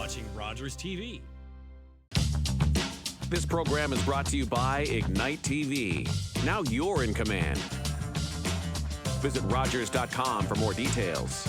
watching Rogers TV. This program is brought to you by Ignite TV. Now you're in command. Visit Rogers.com for more details.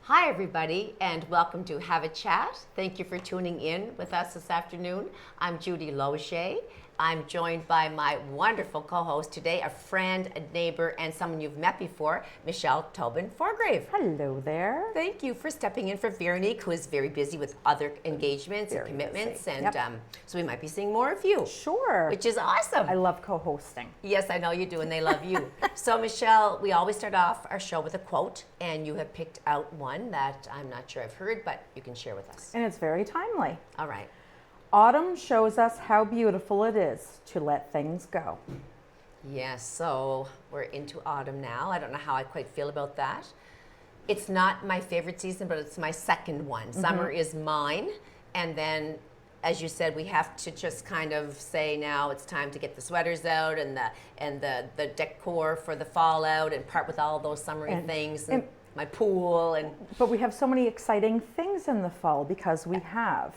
Hi everybody, and welcome to Have a Chat. Thank you for tuning in with us this afternoon. I'm Judy Loge. I'm joined by my wonderful co-host today, a friend, a neighbor, and someone you've met before, Michelle Tobin-Forgrave. Hello there. Thank you for stepping in for Veronique, who is very busy with other engagements Very and commitments, busy. and Yep. So we might be seeing more of you. Sure. Which is awesome. I love co-hosting. Yes, I know you do, and they love you. So, Michelle, we always start off our show with a quote, and you have picked out one that I'm not sure I've heard, but you can share with us. And it's very timely. All right. Autumn shows us how beautiful it is to let things go. Yes, so we're into autumn now. I don't know how I quite feel about that. It's not my favorite season, but it's my second one. Summer is mine, and then, as you said, we have to just kind of say now it's time to get the sweaters out and the decor for the fall out and part with all those summery things and my pool and. But we have so many exciting things in the fall because we have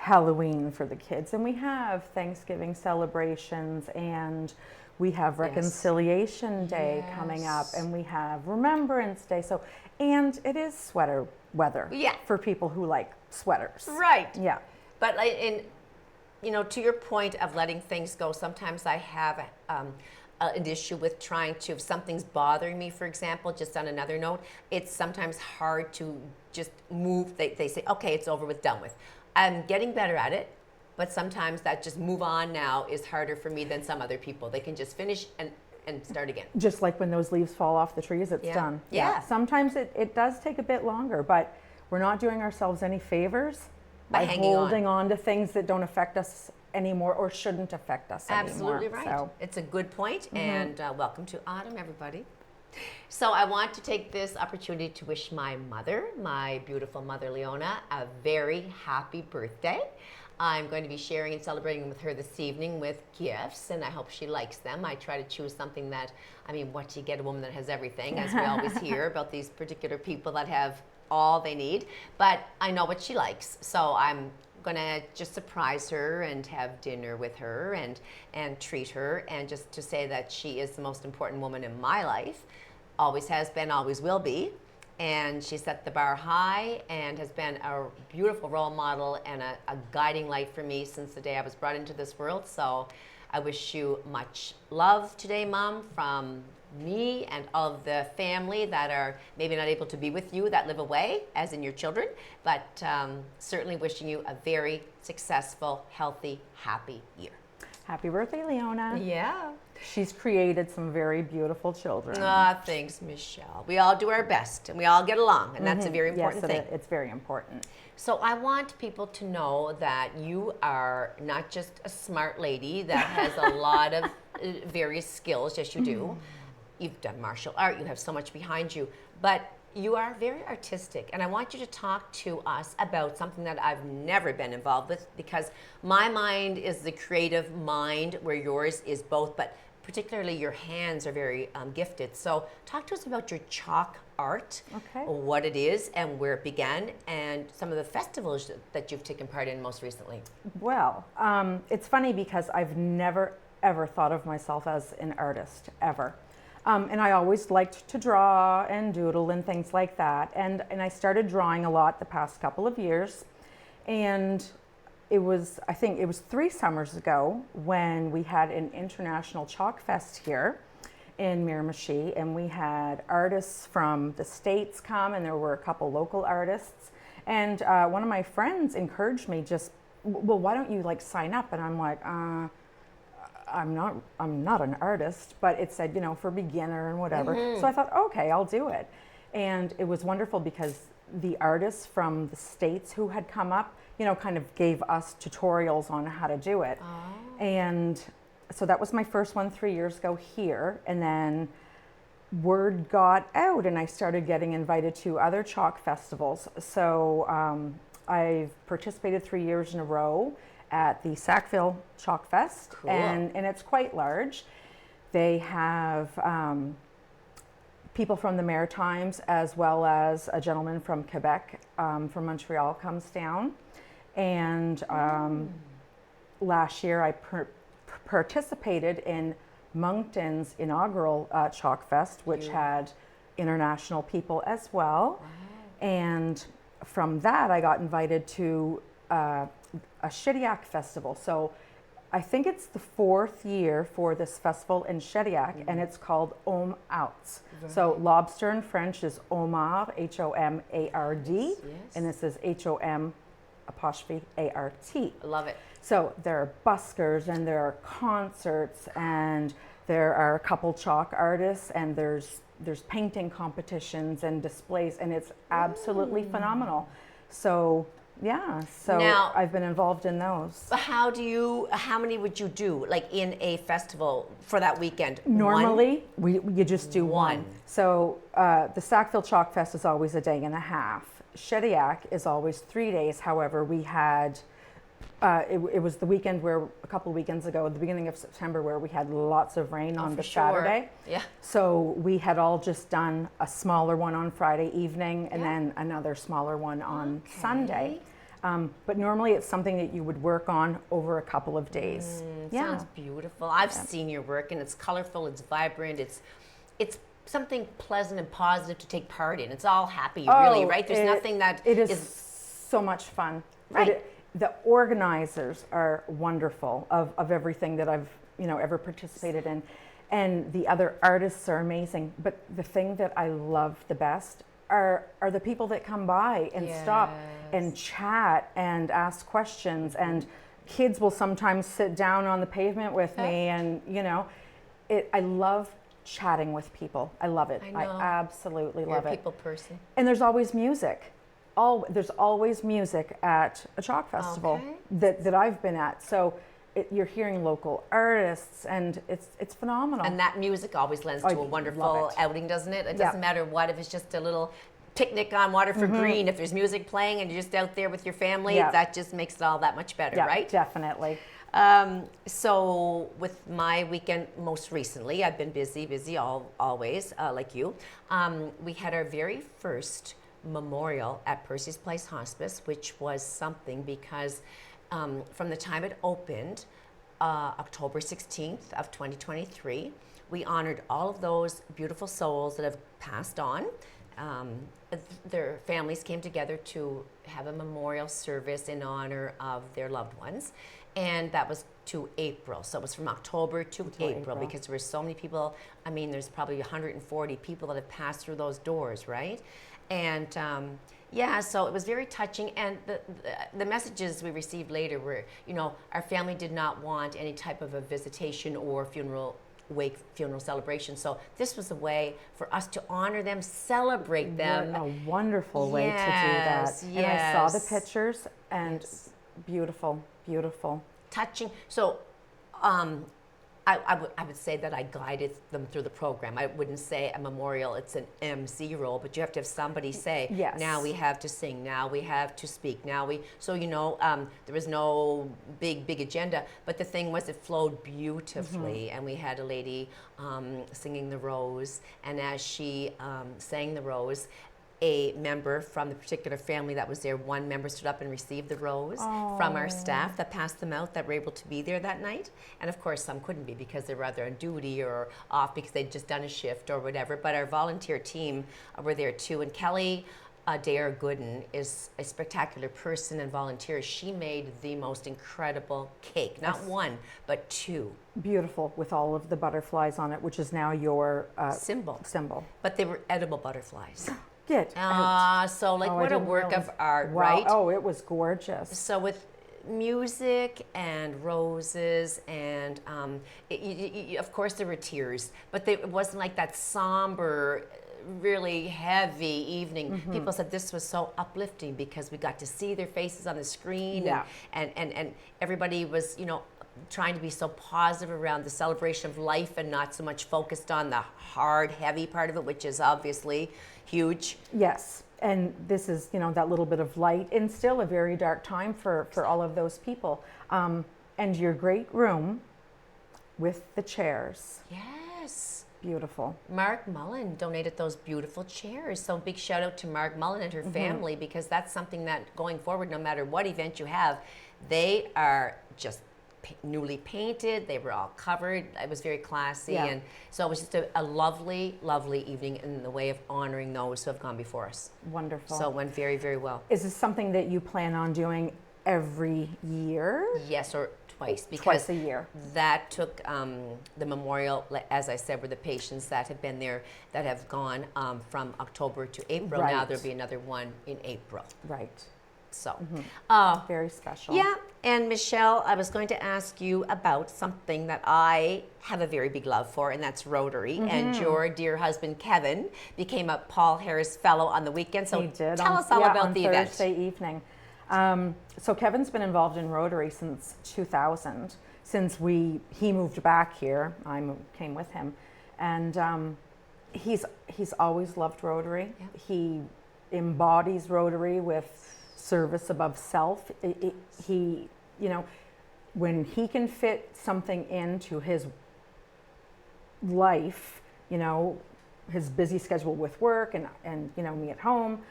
Halloween for the kids, and we have Thanksgiving celebrations, and we have Reconciliation Day coming up, and we have Remembrance Day. So, and it is sweater weather for people who like sweaters. Right. Yeah. But to your point of letting things go, sometimes I have an issue with trying to, if something's bothering me, for example, just on another note, it's sometimes hard to just move. They say, okay, it's over with, done with. I'm getting better at it, but sometimes that just move on now is harder for me than some other people. They can just finish and start again. Just like when those leaves fall off the trees, it's done. Yeah. Sometimes it does take a bit longer, but we're not doing ourselves any favors by holding on to things that don't affect us anymore or shouldn't affect us anymore. Absolutely right. So. It's a good point, and welcome to autumn, everybody. So I want to take this opportunity to wish my mother, my beautiful mother Leona, a very happy birthday. I'm going to be sharing and celebrating with her this evening with gifts, and I hope she likes them. I try to choose something that, what do you get a woman that has everything, as we always hear about these particular people that have all they need, but I know what she likes. So I'm gonna just surprise her and have dinner with her and treat her, and just to say that she is the most important woman in my life, always has been, always will be, and she set the bar high and has been a beautiful role model and a guiding light for me since the day I was brought into this world. So I wish you much love today, Mom, from me and all of the family that are maybe not able to be with you, that live away, as in your children, but certainly wishing you a very successful, healthy, happy year. Happy birthday, Leona. Yeah. She's created some very beautiful children. Thanks, Michelle. We all do our best and we all get along, and that's a very important thing. It's very important. So I want people to know that you are not just a smart lady that has a lot of various skills. Yes, you do. You've done martial art, you have so much behind you, but you are very artistic, and I want you to talk to us about something that I've never been involved with, because my mind is the creative mind where yours is both, but particularly your hands are very gifted. So talk to us about your chalk art, what it is and where it began, and some of the festivals that you've taken part in most recently. Well, it's funny because I've never ever thought of myself as an artist, ever. And I always liked to draw and doodle and things like that. And I started drawing a lot the past couple of years. And I think it was 3 summers ago when we had an international chalk fest here in Miramichi. And we had artists from the States come, and there were a couple local artists. And one of my friends encouraged me well, why don't you sign up? And I'm like, I'm not an artist, but it said, for beginner and whatever. So I thought, okay, I'll do it. And it was wonderful because the artists from the States who had come up, kind of gave us tutorials on how to do it. And so that was my first one 3 years ago here. And then word got out and I started getting invited to other chalk festivals. So I've participated 3 years in a row at the Sackville Chalk Fest, Cool. and it's quite large. They have people from the Maritimes, as well as a gentleman from Quebec, from Montreal comes down. And last year I participated in Moncton's inaugural Chalk Fest, which had international people as well. Wow. And from that, I got invited to a Shediac festival. So I think it's the 4th year for this festival in Shediac, and it's called Homme Outs. So lobster in French is homard, Homard, Yes. and this is HOM''ART. Love it. So there are buskers and there are concerts and there are a couple chalk artists and there's painting competitions and displays, and it's absolutely phenomenal. So yeah, so Now- I've been involved in those. How many would you do, like in a festival for that weekend? One? Normally, you just do one. One. So the Sackville Chalk Fest is always a day and a half. Shediac is always 3 days. However, we had, it was the weekend where, a couple of weekends ago, the beginning of September, where we had lots of rain on for the sure. Saturday. Yeah. So we had all just done a smaller one on Friday evening and Yeah. then another smaller one on Okay. Sunday. But normally it's something that you would work on over a couple of days. Sounds beautiful. I've seen your work, and it's colorful, it's vibrant, it's something pleasant and positive to take part in. It's all happy, really, right? There's nothing that it is so much fun. Right. The organizers are wonderful of everything that I've ever participated in, and the other artists are amazing. But the thing that I love the best are the people that come by and stop and chat and ask questions, and kids will sometimes sit down on the pavement with me, and I love chatting with people. I love it. I know. I absolutely You're love a it. people person. And there's always music. There's always music at a chalk festival Okay. that I've been at. So you're hearing local artists, and it's phenomenal. And that music always lends I to a love wonderful it. outing, doesn't it? It Yeah. doesn't matter what, if it's just a little picnic on Waterford Green, if there's music playing and you're just out there with your family, Yeah. that just makes it all that much better, yeah, right? definitely. So with my weekend most recently, I've been busy always, like you. We had our very first memorial at Percy's Place Hospice, which was something because from the time it opened, October 16th of 2023, we honored all of those beautiful souls that have passed on. Their families came together to have a memorial service in honor of their loved ones. And that was to April. So it was from October to April because there were so many people. I mean, there's probably 140 people that have passed through those doors, right? And so it was very touching. And the messages we received later were, our family did not want any type of a visitation or funeral celebration. So this was a way for us to honor them, celebrate them. What a wonderful way to do that. Yes, And I saw the yes. pictures, and beautiful, beautiful. Touching. So I would say that I guided them through the program. I wouldn't say a memorial, it's an MC role, but you have to have somebody say, Yes. now we have to sing, now we have to speak, there was no big agenda, but the thing was it flowed beautifully, and we had a lady singing the Rose, and as she sang the Rose, a member from the particular family that was there, one member stood up and received the rose from our staff that passed them out that were able to be there that night. And of course, some couldn't be because they were either on duty or off because they'd just done a shift or whatever. But our volunteer team were there too. And Kelly Dare Gooden is a spectacular person and volunteer. She made the most incredible cake, not one, but two. Beautiful, with all of the butterflies on it, which is now your Symbol. But But they were edible butterflies. get out. So like Oh, I what a didn't work realize- of art, Wow. right? Oh, it was gorgeous. So with music and roses and of course there were tears, but it wasn't like that somber, really heavy evening. People said this was so uplifting because we got to see their faces on the screen, Yeah. and everybody was trying to be so positive around the celebration of life and not so much focused on the hard, heavy part of it, which is obviously huge. Yes. And this is, that little bit of light in still a very dark time for all of those people. And your great room with the chairs. Yes. Beautiful. Mark Mullen donated those beautiful chairs. So big shout out to Mark Mullen and her family, because that's something that going forward, no matter what event you have, they are just newly painted. They were all covered. It was very classy. Yeah. And so it was just a lovely, lovely evening in the way of honoring those who have gone before us. Wonderful. So it went very, very well. Is this something that you plan on doing every year? Yes, or twice. Because Twice a year. that took the memorial, as I said, were the patients that have been there that have gone from October to April. Now Right. there'll be another one in April. Right. So, Very special. yeah. And Michelle, I was going to ask you about something that I have a very big love for, and that's Rotary. And your dear husband, Kevin, became a Paul Harris Fellow on the weekend. So He did. tell us all about on the event. Thursday evening. So Kevin's been involved in Rotary since 2000, since he moved back here. Came with him, and he's always loved Rotary. Yeah. He embodies Rotary with service above self. He, when he can fit something into his life, his busy schedule with work and me at home.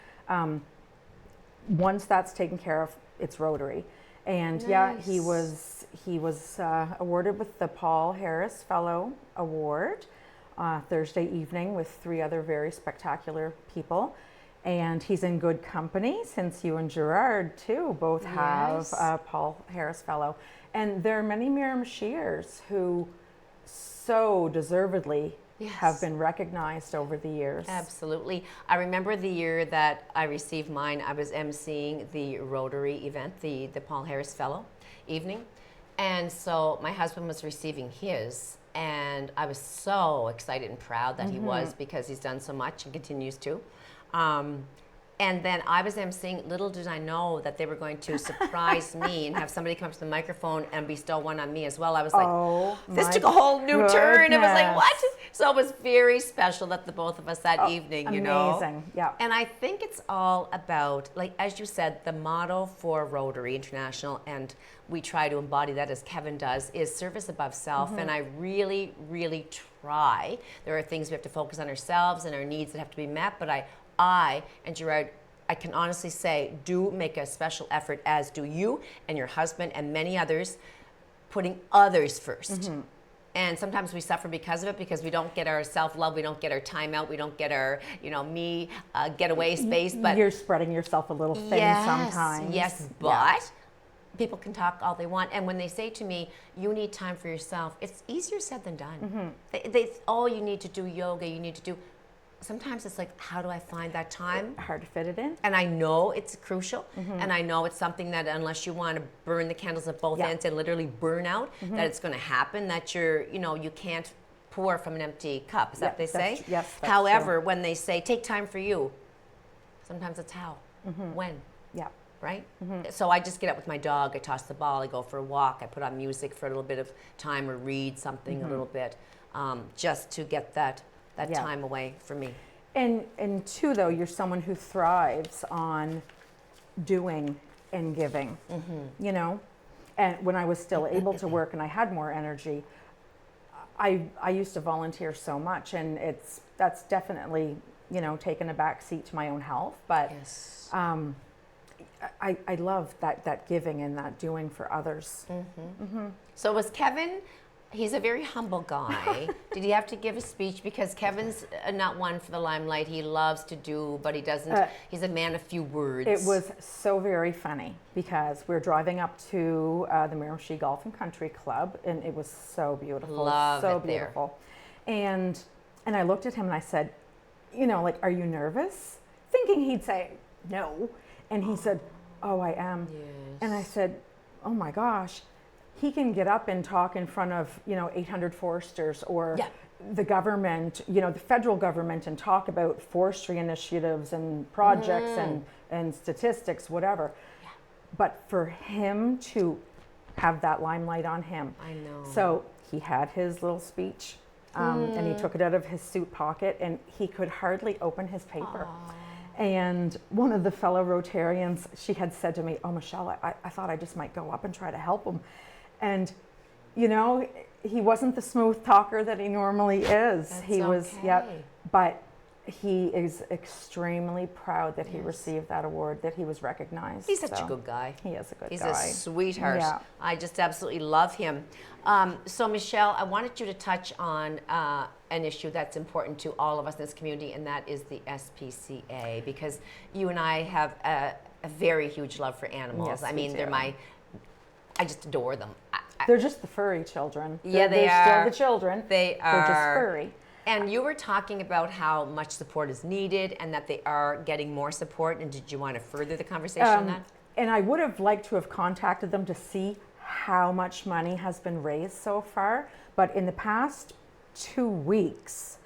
Once that's taken care of, it's Rotary. And yeah, he was awarded with the Paul Harris Fellow Award Thursday evening with 3 other very spectacular people. And he's in good company, since you and Gerard too both have Yes. a Paul Harris Fellow. And there are many Miramichiers who so deservedly have been recognized over the years. Absolutely. I remember the year that I received mine, I was emceeing the Rotary event, the Paul Harris Fellow evening. And so my husband was receiving his, and I was so excited and proud that he was, because he's done so much and continues to. And then I was emceeing. Little did I know that they were going to surprise me and have somebody come up to the microphone and bestow one on me as well. I was like, this took a whole new turn. It was like, what? So it was very special that the both of us that evening, Amazing, yeah. And I think it's all about, like, as you said, the motto for Rotary International, and we try to embody that as Kevin does, is service above self. And I really, really try. There are things we have to focus on ourselves and our needs that have to be met, but I and Gerard, I can honestly say, do make a special effort, as do you and your husband and many others, putting others first. And sometimes we suffer because of it, because we don't get our self-love, we don't get our time out, we don't get our, getaway space. But you're spreading yourself a little thin sometimes. Yes, but people can talk all they want. And when they say to me, you need time for yourself, it's easier said than done. You need to do yoga, you need to do... Sometimes it's like, how do I find that time? Hard to fit it in. And I know it's crucial, and I know it's something that unless you want to burn the candles at both ends and literally burn out, that it's going to happen, that you can't pour from an empty cup. Is that what they say? Yes, that's However, true. when they say, take time for you, sometimes it's how, when, Yeah. right? So I just get up with my dog, I toss the ball, I go for a walk, I put on music for a little bit of time, or read something a little bit, just to get that time away for me. And too, though, you're someone who thrives on doing and giving, And when I was still able to work and I had more energy, I used to volunteer so much, and that's definitely, taken a back seat to my own health. But Yes. I love that giving and that doing for others. So was Kevin, he's a very humble guy. Did he have to give a speech? Because Kevin's not one for the limelight. He loves to do, but he doesn't, he's a man of few words. It was so very funny, because we were driving up to the Miramichi Golf and Country Club, and it was so beautiful. Love so it there. beautiful. And I looked at him and I said, are you nervous? Thinking he'd say no. And he said, oh, I am. Yes. And I said, oh my gosh, he can get up and talk in front of, 800 foresters or the government, the federal government, and talk about forestry initiatives and projects and statistics, whatever. Yeah. But for him to have that limelight on him. I know. So he had his little speech, and he took it out of his suit pocket, and he could hardly open his paper. And one of the fellow Rotarians, she had said to me, "Oh, Michelle, I thought I just might go up and try to help him." And, you know, he wasn't the smooth talker that he normally is. That's he was, okay. but he is extremely proud that he received that award, that he was recognized. He's such a good guy. He is a good He's guy. a sweetheart. Yeah. I just absolutely love him. So Michelle, I wanted you to touch on an issue that's important to all of us in this community, and that is the SPCA, because you and I have a very huge love for animals. Yes, I we mean, do. I just adore them. They're just the furry children. Yeah, they're are. still the children. They're just furry. And you were talking about how much support is needed and that they are getting more support. And did you want to further the conversation on that? And I would have liked to have contacted them to see how much money has been raised so far. But in the past 2 weeks,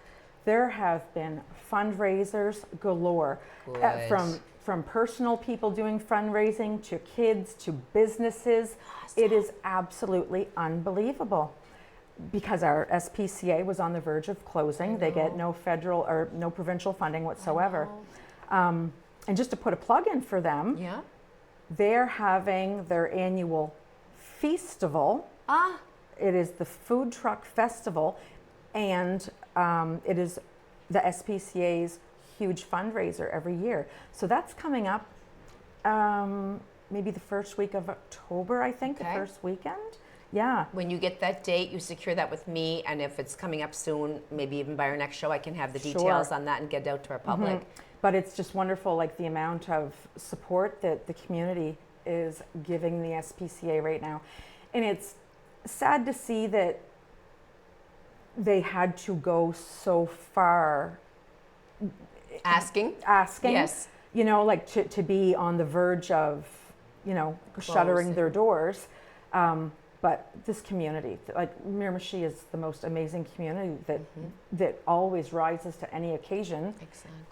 there have been fundraisers galore. Good. From personal people doing fundraising to kids to businesses. It is absolutely unbelievable. Because our SPCA was on the verge of closing. They get no federal or no provincial funding whatsoever. And just to put a plug in for them, they're having their annual festival. It is the Food Truck Festival, and it is the SPCA's huge fundraiser every year. So that's coming up maybe the first week of October, I think, the first weekend. Yeah. When you get that date, you secure that with me, and if it's coming up soon, maybe even by our next show, I can have the details on that and get it out to our public. But it's just wonderful, like the amount of support that the community is giving the SPCA right now. And it's sad to see that they had to go so far Asking? Yes. You know, like to be on the verge of, you know, shuttering their doors. But this community, like Miramichi, is the most amazing community that always rises to any occasion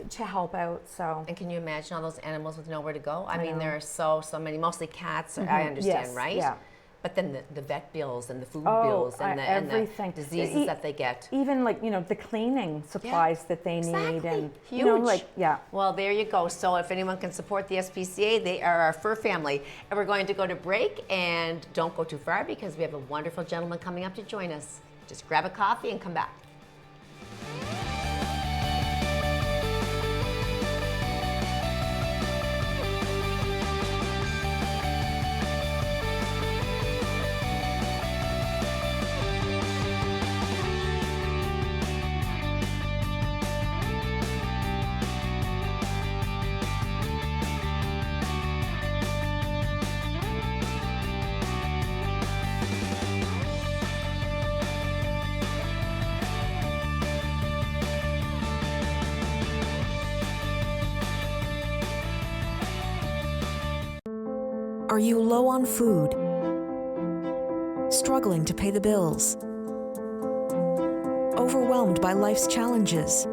to help out. So. And can you imagine all those animals with nowhere to go? I mean, there are so many, mostly cats. I understand, right? Yeah. But then the vet bills and the food bills and everything. the diseases that they get. Even like, you know, the cleaning supplies that they need. And Huge. You know, like, Well, there you go. So if anyone can support the SPCA, they are our fur family. And we're going to go to break, and don't go too far because we have a wonderful gentleman coming up to join us. Just grab a coffee and come back. Are you low on food? Struggling to pay the bills? Overwhelmed by life's challenges?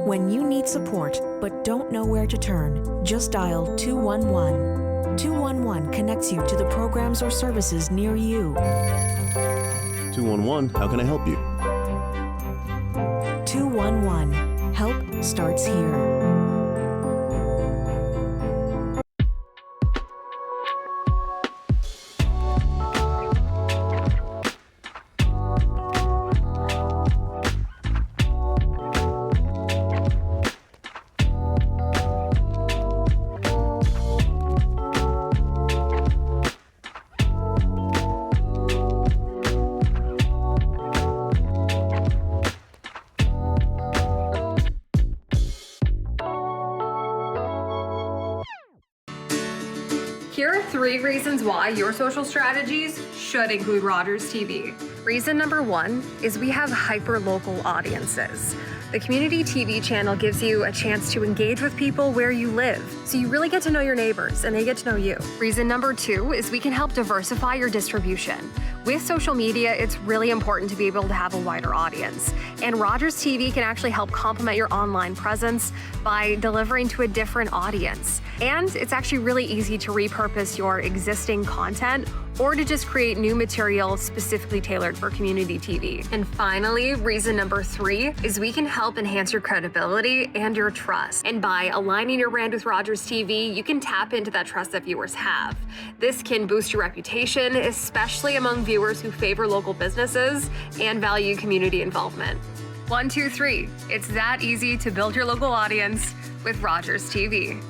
When you need support but don't know where to turn, just dial 211. 211 connects you to the programs or services near you. 211, how can I help you? 211, help starts here. Here are 3 reasons why your social strategies should include Rogers TV. Reason number 1 is we have hyper-local audiences. The community TV channel gives you a chance to engage with people where you live, so you really get to know your neighbors and they get to know you. Reason number 2 is we can help diversify your distribution. With social media, it's really important to be able to have a wider audience. And Rogers TV can actually help complement your online presence by delivering to a different audience. And it's actually really easy to repurpose your existing content or to just create new material specifically tailored for community TV. And finally, reason number 3 is we can help enhance your credibility and your trust. And by aligning your brand with Rogers TV, you can tap into that trust that viewers have. This can boost your reputation, especially among viewers who favor local businesses and value community involvement. 1, 2, 3. It's that easy to build your local audience with Rogers TV.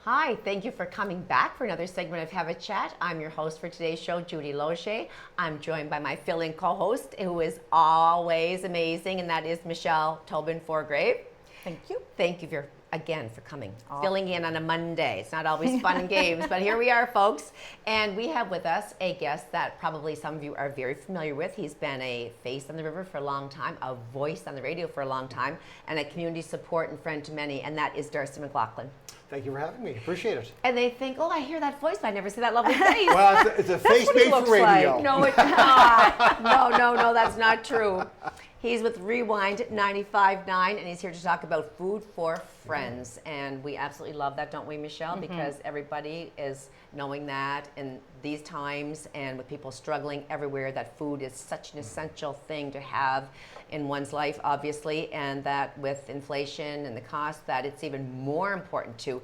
Hi, thank you for coming back for another segment of Have a Chat. I'm your host for today's show, Judy Loche. I'm joined by my fill-in co-host, who is always amazing, and that is Michelle Tobin-Forgrave. Thank you. Thank you again for coming, filling in on a Monday. It's not always fun and games, but here we are, folks. And we have with us a guest that probably some of you are very familiar with. He's been a face on the river for a long time, a voice on the radio for a long time, and a community support and friend to many, and that is Darcey McLaughlin. Thank you for having me. Appreciate it. And they think, oh, I hear that voice, but I never see that lovely face. Well, it's a face made for radio. like. No, it's not. No, that's not true. He's with Rewind 95.9, and he's here to talk about food for friends. And we absolutely love that, don't we, Michelle? Because everybody is knowing that in these times, and with people struggling everywhere, that food is such an essential thing to have in one's life, obviously, and that with inflation and the cost, that it's even more important to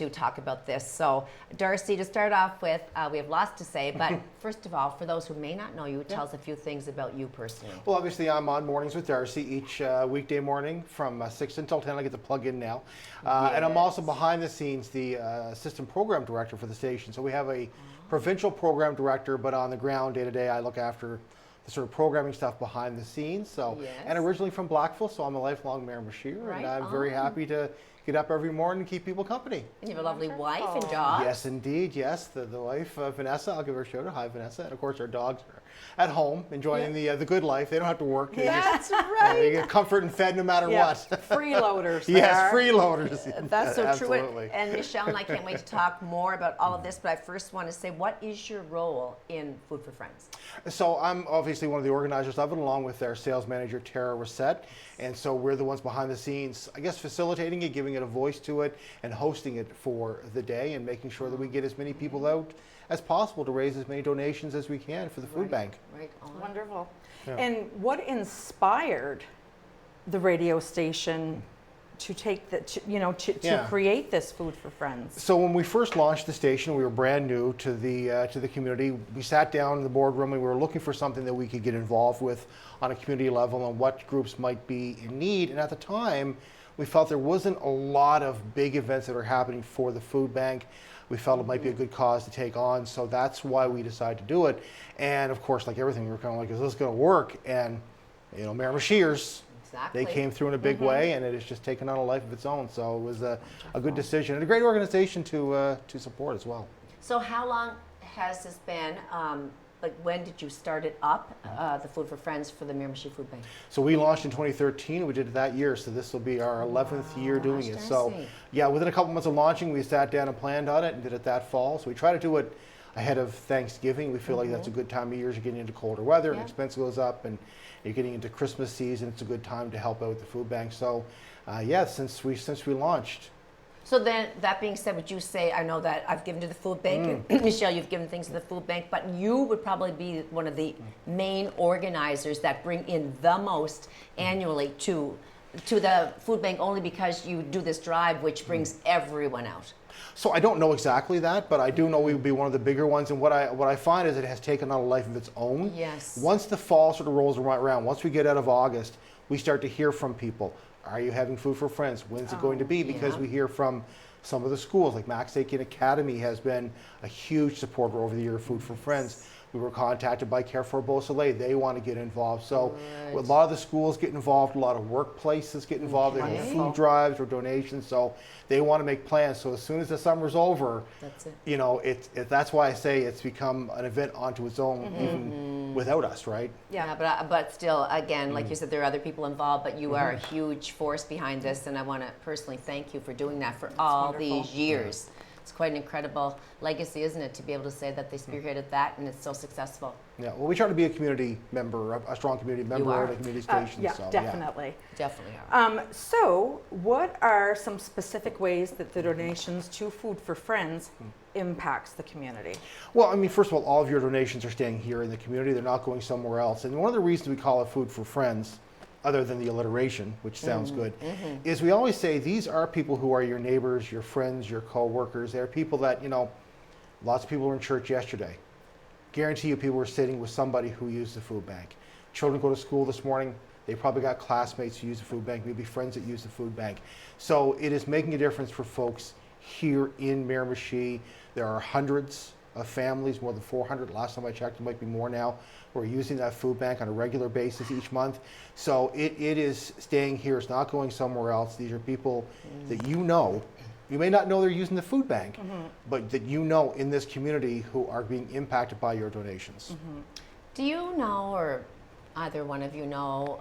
talk about this. So, Darcey, to start off with, we have lots to say, but first of all, for those who may not know you, tell us a few things about you personally. Well, obviously, I'm on Mornings with Darcey each weekday morning from 6 until 10. I get to plug in now. And I'm also behind the scenes the assistant program director for the station. So we have a provincial program director, but on the ground day to day, I look after the sort of programming stuff behind the scenes. So, and originally from Blackville, so I'm a lifelong Miramichi, and I'm very happy to get up every morning and keep people company. And you have a lovely wife and dog. Yes, indeed. Yes, the wife, Vanessa. I'll give her a shout out. Hi, Vanessa. And of course, our dogs are at home enjoying the good life. They don't have to work. They That's just, right. They get comfort and fed no matter what. Freeloaders. Yes, freeloaders. That's so Absolutely. true. And Michelle and I can't wait to talk more about all of this, but I first want to say, what is your role in Food for Friends? So I'm obviously one of the organizers of it, along with our sales manager, Tara Reset. And so we're the ones behind the scenes, I guess, facilitating it, giving it a voice to it, and hosting it for the day, and making sure that we get as many people out as possible to raise as many donations as we can for the food bank. Right. Wonderful. Yeah. And what inspired the radio station to take to create this Food for Friends? So when we first launched the station, we were brand new to the community. We sat down in the boardroom and we were looking for something that we could get involved with on a community level and what groups might be in need. And at the time, we felt there wasn't a lot of big events that are happening for the food bank. We felt it might be a good cause to take on, so that's why we decided to do it. And of course, like everything, we were kind of like, is this going to work? And you know, Miramichiers, they came through in a big way, and it has just taken on a life of its own. So it was a good decision and a great organization to support as well. So how long has this been? Like, when did you start it up, the Food for Friends for the Miramichi Food Bank? So we launched in 2013. We did it that year, so this will be our 11th year doing it. So yeah, within a couple months of launching, we sat down and planned on it and did it that fall. So we try to do it ahead of Thanksgiving. We feel like that's a good time of year. You're getting into colder weather and expense goes up, and you're getting into Christmas season. It's a good time to help out the food bank. So yeah, since we launched. So then, that being said, would you say, I know that I've given to the food bank, and Michelle, you've given things to the food bank, but you would probably be one of the main organizers that bring in the most annually to the food bank, only because you do this drive, which brings everyone out. So I don't know exactly that, but I do know we would be one of the bigger ones. And what I find is it has taken on a life of its own. Yes. Once the fall sort of rolls around, once we get out of August, we start to hear from people. Are you having Food for Friends? When's it going to be? Because we hear from some of the schools, like Max Aiken Academy has been a huge supporter over the year of Food for Friends. We were contacted by Care for Beausoleil. They want to get involved. So a lot of the schools get involved, a lot of workplaces get involved. They have food drives or donations. So they want to make plans. So as soon as the summer's over, that's it. You know, that's why I say it's become an event onto its own, even without us, right? Yeah, but still, again, like you said, there are other people involved, but you are a huge force behind this, and I want to personally thank you for doing that for all wonderful. these years. It's quite an incredible legacy, isn't it, to be able to say that they spearheaded that and it's so successful. Yeah, well, we try to be a community member, a strong community member are. of the community station. Yeah, so, definitely. Definitely are. So, what are some specific ways that the donations to Food for Friends impacts the community? Well, I mean, first of all of your donations are staying here in the community. They're not going somewhere else. And one of the reasons we call it Food for Friends, other than the alliteration, which sounds good, is we always say these are people who are your neighbors, your friends, your co-workers. They're people that, lots of people were in church yesterday. Guarantee you people were sitting with somebody who used the food bank. Children go to school this morning. They probably got classmates who use the food bank, maybe friends that use the food bank. So it is making a difference for folks here in Miramichi. There are hundreds of families, more than 400. Last time I checked, it might be more now, who are using that food bank on a regular basis each month. So it is staying here. It's not going somewhere else. These are people that you know. You may not know they're using the food bank, but that you know in this community who are being impacted by your donations. Do you know, or either one of you know,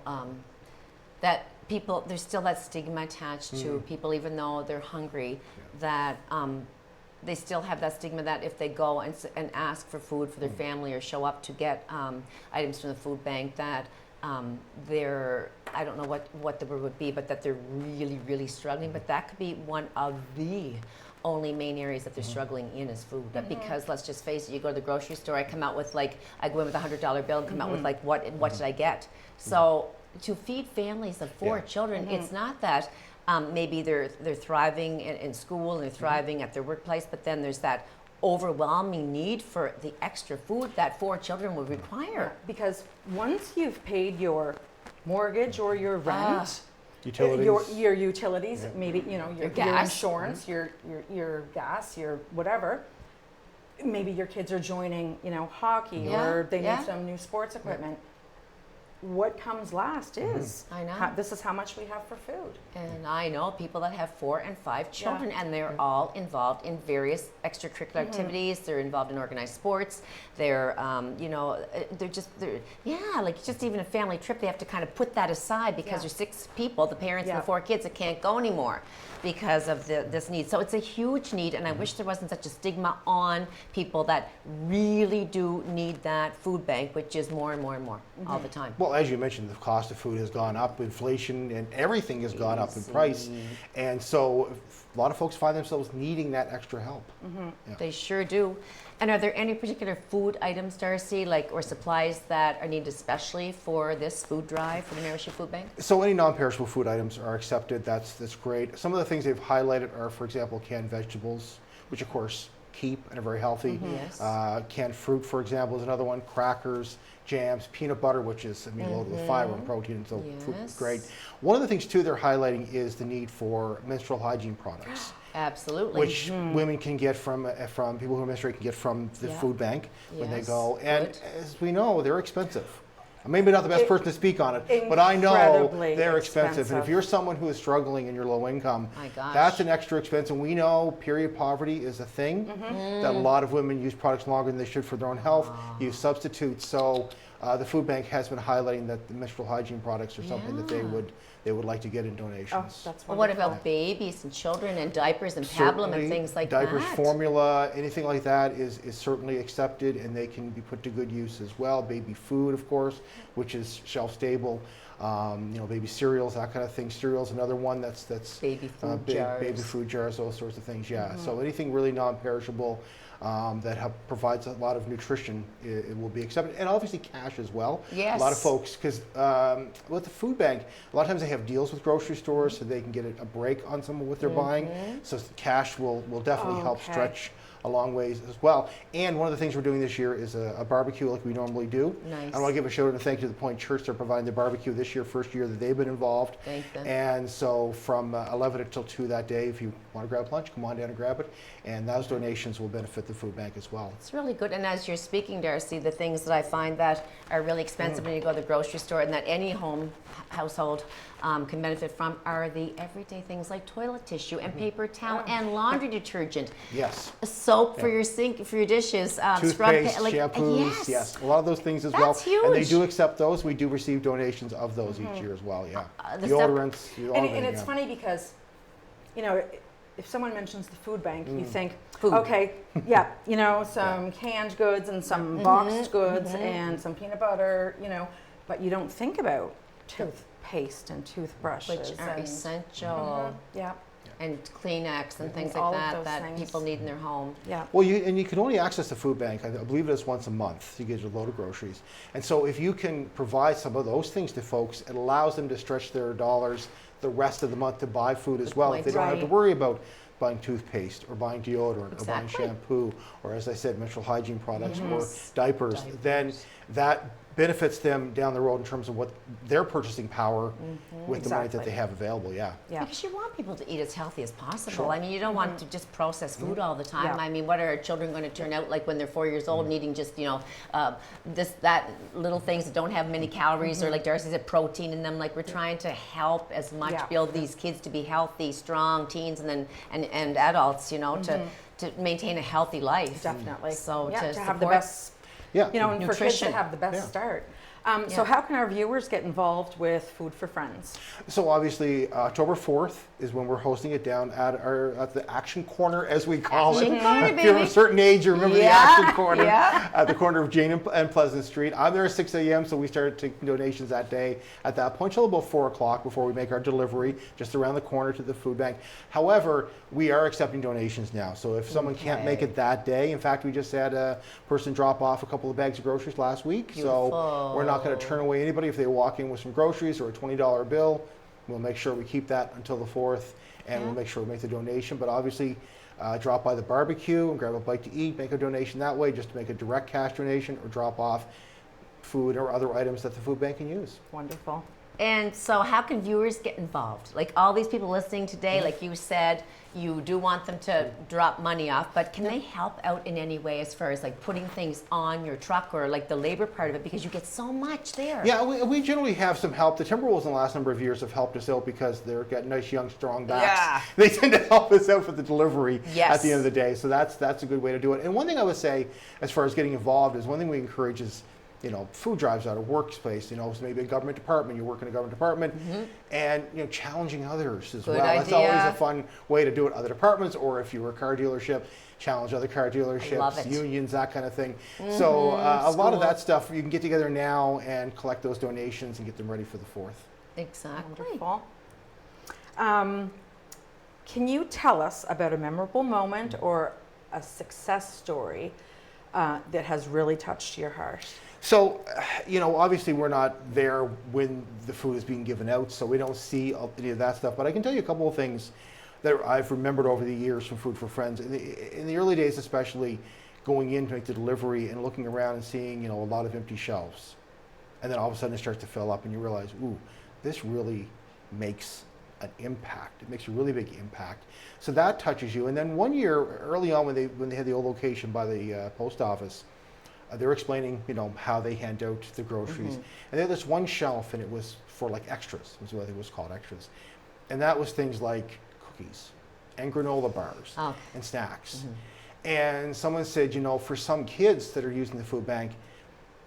that people, there's still that stigma attached to people, even though they're hungry, that they still have that stigma that if they go and ask for food for their family or show up to get items from the food bank, that they're, I don't know what the word would be, but that they're really, really struggling. But that could be one of the only main areas that they're struggling in is food. Because let's just face it, you go to the grocery store, I come out with I go in with a $100 bill and come out with what did I get? So to feed families of 4 children, it's not that maybe they're thriving in school and they're thriving at their workplace, but then there's that overwhelming need for the extra food that 4 children would require. Because once you've paid your mortgage or your rent, Utilities. your utilities, maybe your gas. insurance, your gas, your whatever. Maybe your kids are joining, hockey, or they need some new sports equipment. What comes last is I know. This is how much we have for food. And I know people that have 4 and 5 children, and they're all involved in various extracurricular activities. They're involved in organized sports. They're, like just even a family trip, they have to kind of put that aside because there's 6 people, the parents and the 4 kids, that can't go anymore because of this need. So it's a huge need, and I wish there wasn't such a stigma on people that really do need that food bank, which is more and more and more all the time. Well, as you mentioned, the cost of food has gone up, inflation and everything has gone up in price. And so a lot of folks find themselves needing that extra help. They sure do. And are there any particular food items, Darcey, or supplies that are needed especially for this food drive for the Miramichi Food Bank? So any non-perishable food items are accepted. That's great. Some of the things they've highlighted are, for example, canned vegetables, which of course keep and are very healthy. Yes. Canned fruit, for example, is another one. Crackers, jams, peanut butter, which is loaded with fiber and protein, so fruit is great. One of the things too they're highlighting is the need for menstrual hygiene products. Absolutely. Which women can get from people who menstruate can get from the food bank when they go. And as we know, they're expensive. I'm maybe not the best person to speak on it, but I know they're expensive. And if you're someone who is struggling and you're low income, that's an extra expense. And we know period poverty is a thing, that a lot of women use products longer than they should for their own health, use substitutes. So the food bank has been highlighting that the menstrual hygiene products are something that they would like to get in donations. Oh, that's wonderful. Well, what about babies and children and diapers and pablum and things like diapers, that? formula, anything like that is certainly accepted, and they can be put to good use as well. Baby food, of course, which is shelf stable. Baby cereals, that kind of thing. Cereals, another one that's baby food jars. Baby food jars, those sorts of things. Yeah. So anything really non-perishable that provides a lot of nutrition, it will be accepted, and obviously cash as well. Yes. A lot of folks, because with the food bank, a lot of times they have deals with grocery stores, so they can get a break on some of what they're buying. So cash will definitely help stretch a long ways as well. And one of the things we're doing this year is a barbecue like we normally do. Nice. I want to give a shout out and thank you to the Point Church. They're providing the barbecue this year, first year that they've been involved. Thank them. And so from 11 until 2 that day, if you want to grab lunch, come on down and grab it. And those donations will benefit the food bank as well. It's really good. And as you're speaking, Darcey, the things that I find that are really expensive when you go to the grocery store and that any household can benefit from are the everyday things like toilet tissue and paper towel and laundry detergent. Yes. So soap for your sink, for your dishes, scrub, Toothpaste, shampoos, yes, a lot of those things as well. That's huge. And they do accept those. We do receive donations of those each year as well, yeah. Deodorants, all of And it, it's yeah. funny because, you know, if someone mentions the food bank, you think, Food. okay, yeah, you know, some canned goods and some boxed goods and some peanut butter, you know, but you don't think about toothpaste and toothbrushes. which are and, essential. Yeah, And Kleenex and things All like of that those that things. people need in their home. yeah. Well, you can only access the food bank, I believe it is once a month. You get a load of groceries. And so if you can provide some of those things to folks, it allows them to stretch their dollars the rest of the month to buy food as well. If they don't have to Right. worry about buying toothpaste or buying deodorant or buying Exactly. shampoo or, as I said, menstrual hygiene products or diapers, then that benefits them down the road in terms of what their purchasing power with the money that Exactly. they have available, yeah. Yeah. Because you want people to eat as healthy as possible. Sure. I mean, you don't want to just process food all the time. Yeah. I mean, what are our children going to turn out like when they're 4 years old, needing just, you know, that little things that don't have many calories or, like Darcey said, protein in them. Like, we're trying to help as much Yeah. build these kids to be healthy, strong teens, and then and adults, you know, to maintain a healthy life. Definitely. So yeah, to have the support- best, Yeah. you know, and for kids to Nutrition. have the best Yeah. start. So Yeah. how can our viewers get involved with Food for Friends? So obviously, October 4th is when we're hosting it down at the Action Corner, as we call Action it. Corner, If you're of baby. a certain age, you remember Yeah, the Action Corner yeah. at the corner of Jane and Pleasant Street. I'm there at 6 a.m., so we started taking donations that day at that point till about 4 o'clock before we make our delivery, just around the corner to the food bank. However, we are accepting donations now. So if someone can't make it that day, in fact, we just had a person drop off a couple of bags of groceries last week. So we're not going to turn away anybody if they walk in with some groceries or a $20 bill. We'll make sure we keep that until the 4th, and we'll make sure we make the donation. But obviously, drop by the barbecue and grab a bite to eat, make a donation that way, just to make a direct cash donation or drop off food or other items that the food bank can use. Wonderful. And so how can viewers get involved? Like all these people listening today, like you said, you do want them to drop money off, but can they help out in any way as far as like putting things on your truck or like the labor part of it, because you get so much there? Yeah, we generally have some help. The Timberwolves in the last number of years have helped us out because they've got nice, young, strong backs. Yeah. They tend to help us out for the delivery Yes. at the end of the day. So that's a good way to do it. And one thing I would say, as far as getting involved, is one thing we encourage is, you know, food drives out of workspace. You know, so maybe a government department, you work in a government department, and you know, challenging others as Good well. That's idea. always a fun way to do it. Other departments, or if you were a car dealership, challenge other car dealerships, Love it. unions, that kind of thing. So a lot of School. that stuff you can get together now and collect those donations and get them ready for the 4th. Exactly. Wonderful. Can you tell us about a memorable moment or a success story that has really touched your heart? So, you know, obviously we're not there when the food is being given out, so we don't see any of that stuff. But I can tell you a couple of things that I've remembered over the years from Food for Friends. In the early days, especially, going in to make the delivery and looking around and seeing, you know, a lot of empty shelves. And then all of a sudden it starts to fill up and you realize, ooh, this really makes an impact. It makes a really big impact. So that touches you. And then one year, early on when they had the old location by the post office, they were explaining, you know, how they hand out the groceries. And they had this one shelf, and it was for like extras, was what it was called, extras. And that was things like cookies and granola bars and snacks. And someone said, you know, for some kids that are using the food bank,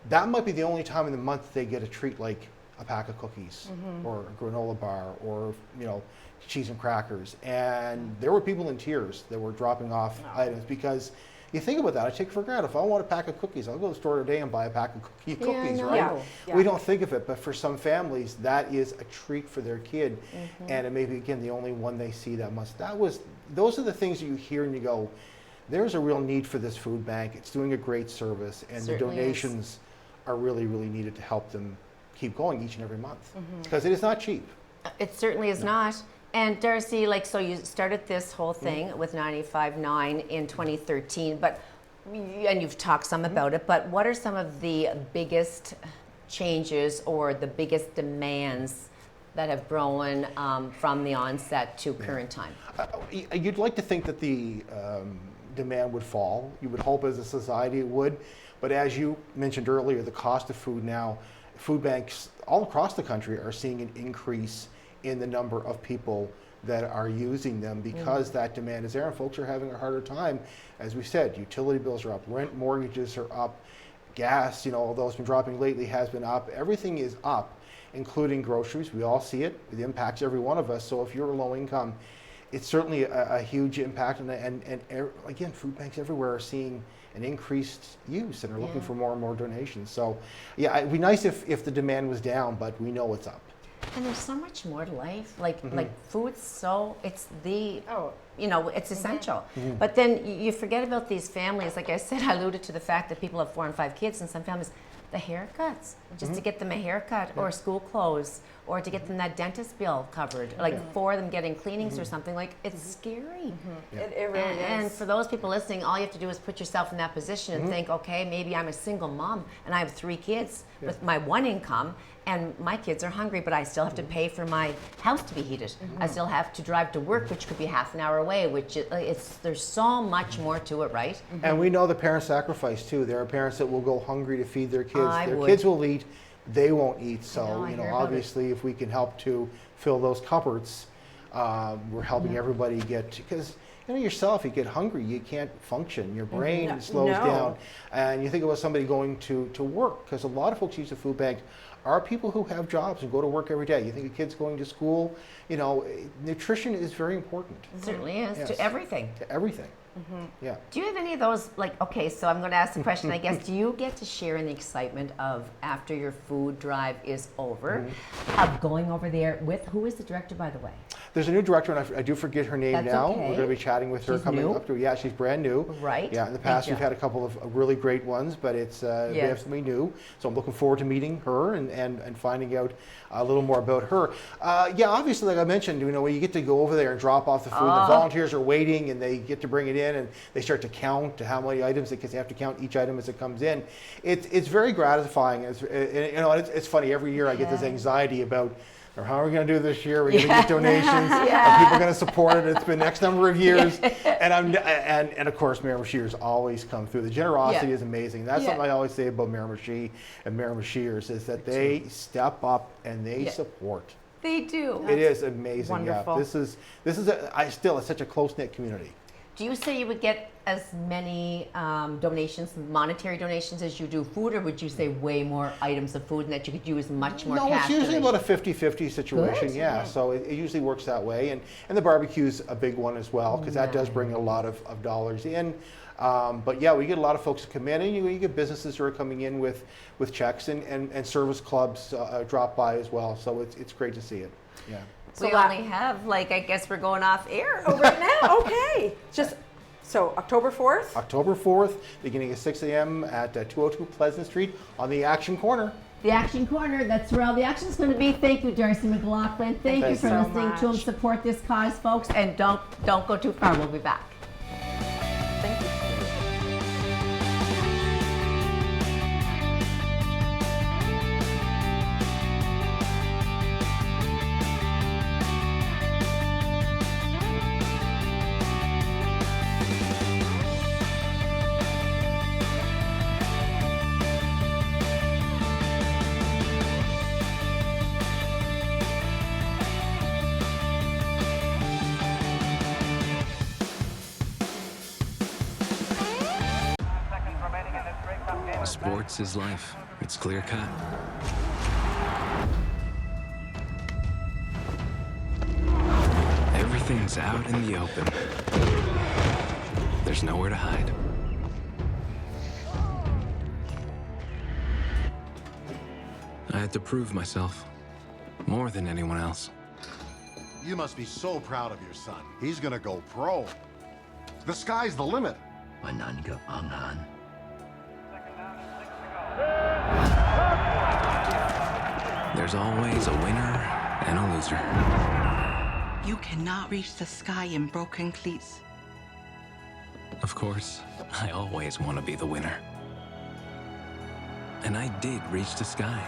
that might be the only time in the month they get a treat like a pack of cookies or a granola bar or, you know, cheese and crackers. And there were people in tears that were dropping off items because you think about that. I take it for granted. If I want a pack of cookies, I'll go to the store today and buy a pack of cookies, I right? know. Yeah. We don't think of it, but for some families, that is a treat for their kid. And it may be, again, the only one they see that much. Those are the things that you hear and you go, there's a real need for this food bank. It's doing a great service, and the Certainly is. donations are really, really needed to help them keep going each and every month. Because it is not cheap. It certainly is not. And Darcey, like, so you started this whole thing with 95.9 in 2013, but, and you've talked some about it, but what are some of the biggest changes or the biggest demands that have grown from the onset to current time? You'd like to think that the demand would fall. You would hope as a society it would. But as you mentioned earlier, the cost of food now, food banks all across the country are seeing an increase in the number of people that are using them because that demand is there, and folks are having a harder time. As we said, utility bills are up, rent mortgages are up, gas, although it's been dropping lately, has been up. Everything is up, including groceries. We all see it. It impacts every one of us. So if you're low income, it's certainly a huge impact. And again, food banks everywhere are seeing an increased use and are looking for more and more donations. So yeah, it'd be nice if the demand was down, but we know it's up. And there's so much more to life. Like food's it's it's essential. But then you forget about these families. Like I said, I alluded to the fact that people have 4 and 5 kids, and some families, the haircuts, just to get them a haircut or school clothes, or to get them that dentist bill covered, for them getting cleanings or something. Like, it's scary. It really is. And for those people listening, all you have to do is put yourself in that position and think, okay, maybe I'm a single mom and I have 3 kids with my one income, and my kids are hungry, but I still have to pay for my house to be heated. I still have to drive to work, which could be half an hour away, which there's so much more to it, right? And we know the parent sacrifice too. There are parents that will go hungry to feed their kids. I Their would. kids will eat, they won't eat. So, I hear about obviously if we can help to fill those cupboards, we're helping everybody get, because yourself, you get hungry, you can't function, your brain slows down. And you think about somebody going to work, because a lot of folks use the food bank are people who have jobs and go to work every day. You think of kids going to school, nutrition is very important. It certainly is, Yes. to everything. To everything. Yeah. Do you have any of those, okay, so I'm going to ask the question, I guess, do you get to share in the excitement of, after your food drive is over, of going over there with, who is the director, by the way? There's a new director, and I do forget her name That's now. okay. We're going to be chatting with her She's coming new? up to. Yeah, she's brand new. Right. Yeah, in the past Good we've had a couple of really great ones, but we have somebody new. So I'm looking forward to meeting her and finding out a little more about her. Yeah, obviously, like I mentioned, when you get to go over there and drop off the food, the volunteers are waiting, and they get to bring it in, and they start to count how many items, because they have to count each item as it comes in. It's very gratifying. It's funny. Every year I get this anxiety about, or how are we going to do this year? Are we going to get donations? Are people going to support it? It's been X number of years, and of course Miramichiers always come through. The generosity is amazing. That's something I always say about Miramichi and Miramichiers, is that they step up and they support. They do. It is amazing. Wonderful. Yeah, this is it's such a close knit community. Do you say you would get as many donations, monetary donations, as you do food, or would you say way more items of food and that you could use much more No, cash? it's usually about a donations? 50-50 situation. Good. Yeah, so it usually works that way, and the barbecue's a big one as well, because that does bring a lot of dollars in. But yeah, we get a lot of folks that come in, and you get businesses who are coming in with checks, and service clubs drop by as well. So it's great to see it. Yeah. We only have, I guess we're going off air. Oh, right now? Okay. So October 4th? October 4th, beginning at 6 a.m. at 202 Pleasant Street on the Action Corner. The Action Corner, that's where all the action's going to be. Thank you, Darcey McLaughlin. Thank you for so listening much. to him. Support this cause, folks, and don't go too far. We'll be back. Thank you. Sports is life. It's clear cut. Everything's out in the open. There's nowhere to hide. I had to prove myself more than anyone else. You must be so proud of your son. He's gonna go pro. The sky's the limit. There's always a winner and a loser. You cannot reach the sky in broken cleats. Of course, I always want to be the winner. And I did reach the sky.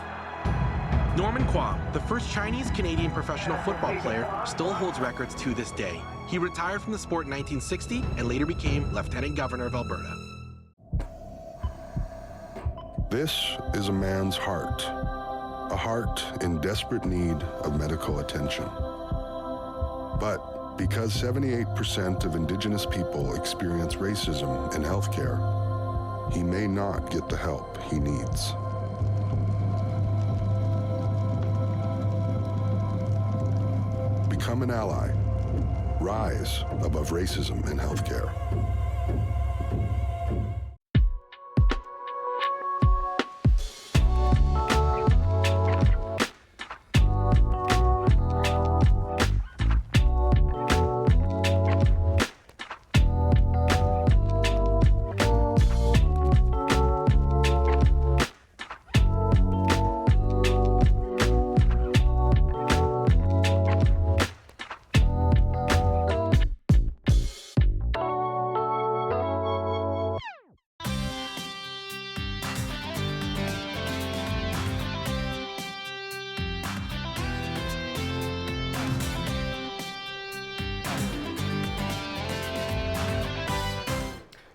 Norman Kwong, the first Chinese-Canadian professional football player, still holds records to this day. He retired from the sport in 1960 and later became Lieutenant Governor of Alberta. This is a man's heart, a heart in desperate need of medical attention. But because 78% of Indigenous people experience racism in healthcare, he may not get the help he needs. Become an ally. Rise above racism in healthcare.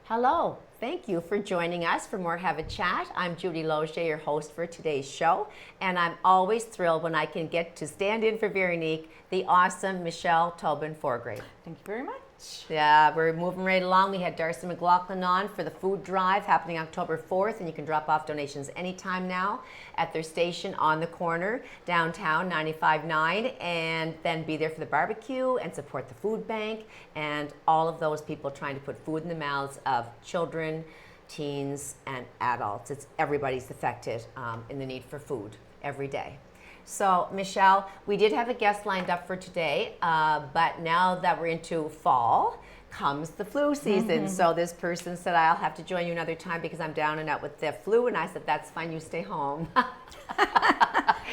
Hello, thank you for joining us for more Have a Chat. I'm Judy Loge, your host for today's show, and I'm always thrilled when I can get to stand in for Veronique, the awesome Michelle Tobin-Forgrave. Thank you very much. Yeah, we're moving right along. We had Darcey McLaughlin on for the food drive happening October 4th, and you can drop off donations anytime now at their station on the corner, downtown, 95.9, and then be there for the barbecue and support the food bank and all of those people trying to put food in the mouths of children, teens, and adults. It's everybody's affected in the need for food every day. So, Michelle, we did have a guest lined up for today, but now that we're into fall, comes the flu season. So this person said, I'll have to join you another time because I'm down and out with the flu. And I said, that's fine, you stay home.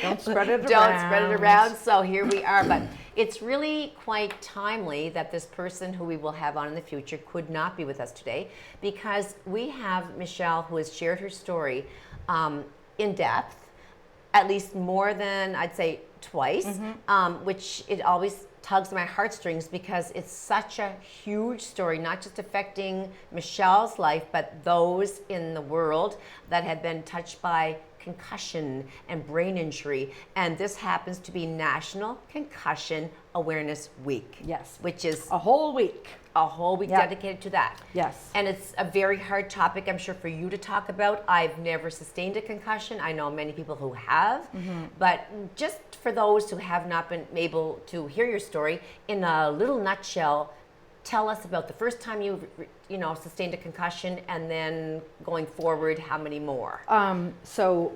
Don't spread it around. Don't spread it around. So here we are. But it's really quite timely that this person who we will have on in the future could not be with us today, because we have Michelle, who has shared her story in depth, at least more than I'd say twice, which it always tugs my heartstrings because it's such a huge story, not just affecting Michelle's life, but those in the world that have been touched by concussion and brain injury. And this happens to be National Concussion Awareness Week. Yes. Which is a whole week. A whole week dedicated to that. Yes. And it's a very hard topic, I'm sure, for you to talk about. I've never sustained a concussion. I know many people who have. But just for those who have not been able to hear your story, in a little nutshell, tell us about the first time you sustained a concussion, and then going forward, how many more? So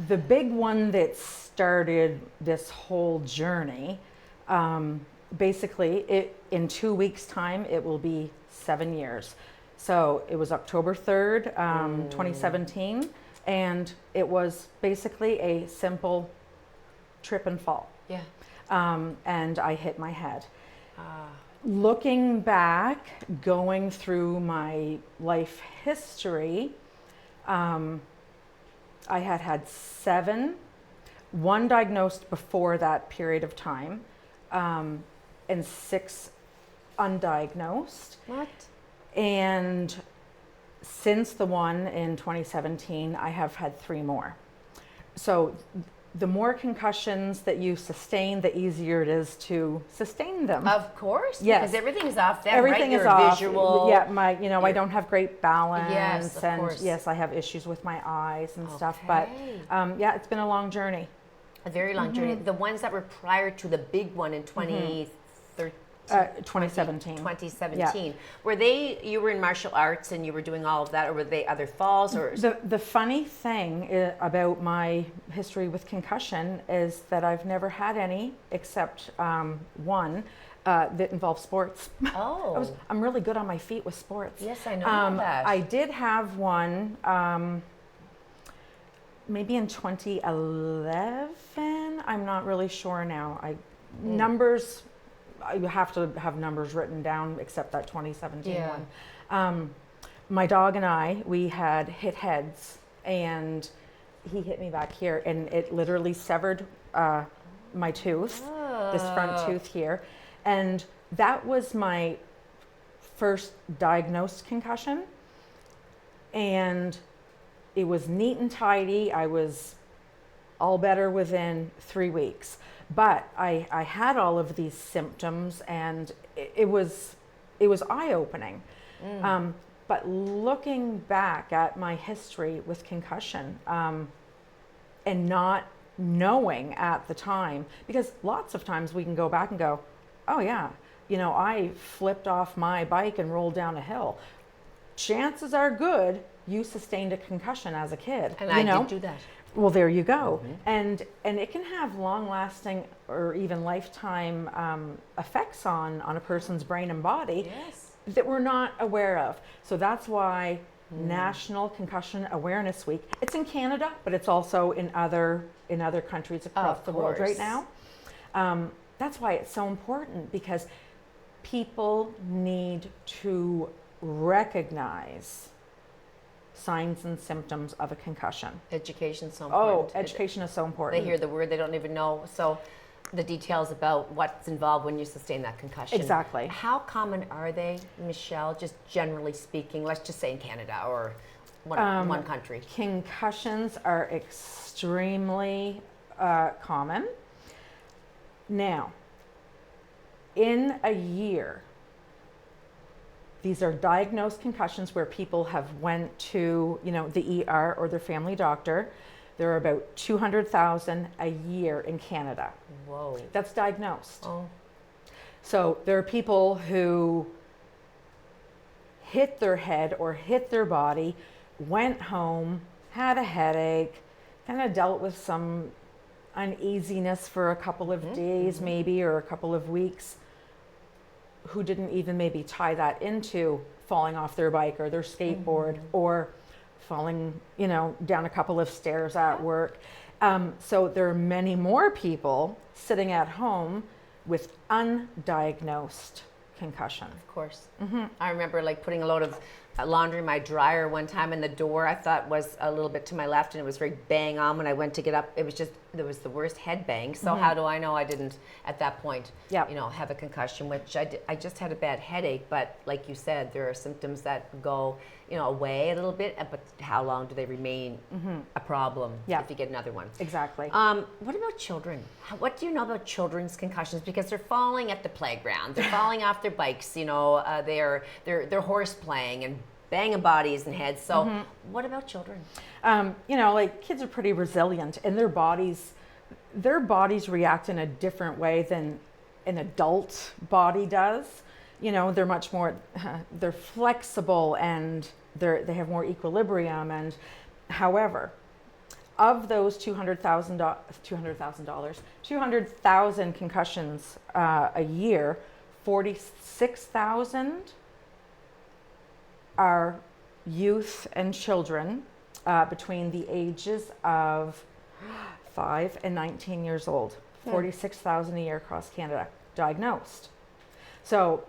the big one that started this whole journey, basically, in 2 weeks' time, it will be 7 years. So it was October 3rd, 2017, and it was basically a simple trip and fall. Yeah. And I hit my head. Looking back, going through my life history, I had 7, 1 diagnosed before that period of time, and 6 undiagnosed. What? And since the one in 2017, I have had 3 more. So the more concussions that you sustain, the easier it is to sustain them. Of course, yes. Because everything's off them, Everything right? is You're off. visual. Yeah, I don't have great balance. Yes, of and course. yes, I have issues with my eyes and stuff. But yeah, it's been a long journey. A very long journey. The ones that were prior to the big one in 2017. 2017. Yeah. Were you were in martial arts and you were doing all of that, or were they other falls? Or The funny thing about my history with concussion is that I've never had any except one that involves sports. Oh. I'm really good on my feet with sports. Yes, I know that. I did have one maybe in 2011. I'm not really sure now. Numbers, you have to have numbers written down except that 2017 one. My dog and I, we had hit heads, and he hit me back here, and it literally severed my tooth, this front tooth here. And that was my first diagnosed concussion. And it was neat and tidy. I was all better within 3 weeks. But I had all of these symptoms, and it was eye-opening. But looking back at my history with concussion, and not knowing at the time, because lots of times we can go back and go, oh yeah, I flipped off my bike and rolled down a hill. Chances are good you sustained a concussion as a kid. And I did do that. Well, there you go. And it can have long-lasting or even lifetime effects on a person's brain and body that we're not aware of. So that's why National Concussion Awareness Week. It's in Canada, but it's also in other countries across the world right now. That's why it's so important, because people need to recognize signs and symptoms of a concussion. Education's so important. Oh, education is so important. They hear the word, they don't even know. So the details about what's involved when you sustain that concussion. Exactly. How common are they, Michelle, just generally speaking, let's just say in Canada or one country? Concussions are extremely common. Now, in a year, these are diagnosed concussions where people have went to, the ER or their family doctor. There are about 200,000 a year in Canada. Whoa. That's diagnosed. Oh. So there are people who hit their head or hit their body, went home, had a headache, kind of dealt with some uneasiness for a couple of days maybe, or a couple of weeks, who didn't even maybe tie that into falling off their bike or their skateboard or falling, down a couple of stairs at work. So there are many more people sitting at home with undiagnosed concussion. Of course. I remember putting a load of laundry in my dryer one time, and the door I thought was a little bit to my left, and it was very bang on when I went to get up. It was just, there was the worst head bang. So how do I know I didn't at that point, have a concussion, which I just had a bad headache. But like you said, there are symptoms that go, away a little bit, but how long do they remain a problem if you get another one? Exactly. What about children? What do you know about children's concussions? Because they're falling at the playground, they're falling off their bikes, they're horse playing and banging bodies and heads. So what about children? Kids are pretty resilient, and their bodies react in a different way than an adult body does. They're much more, they're flexible, and they have more equilibrium. And however, of those 200,000 concussions a year, 46,000 are youth and children between the ages of 5 and 19 years old. 46,000 a year across Canada diagnosed. So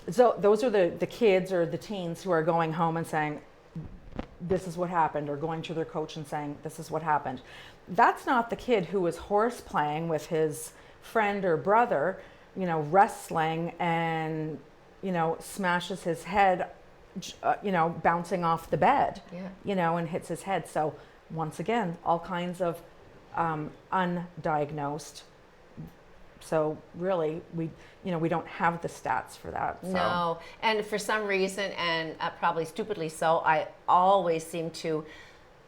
those are the kids or the teens who are going home and saying, this is what happened, or going to their coach and saying, this is what happened. That's not the kid who was horse playing with his friend or brother, wrestling and, smashes his head, bouncing off the bed, and hits his head. So once again, all kinds of undiagnosed. So really, we don't have the stats for that. So. No, and for some reason, and probably stupidly so, I always seem to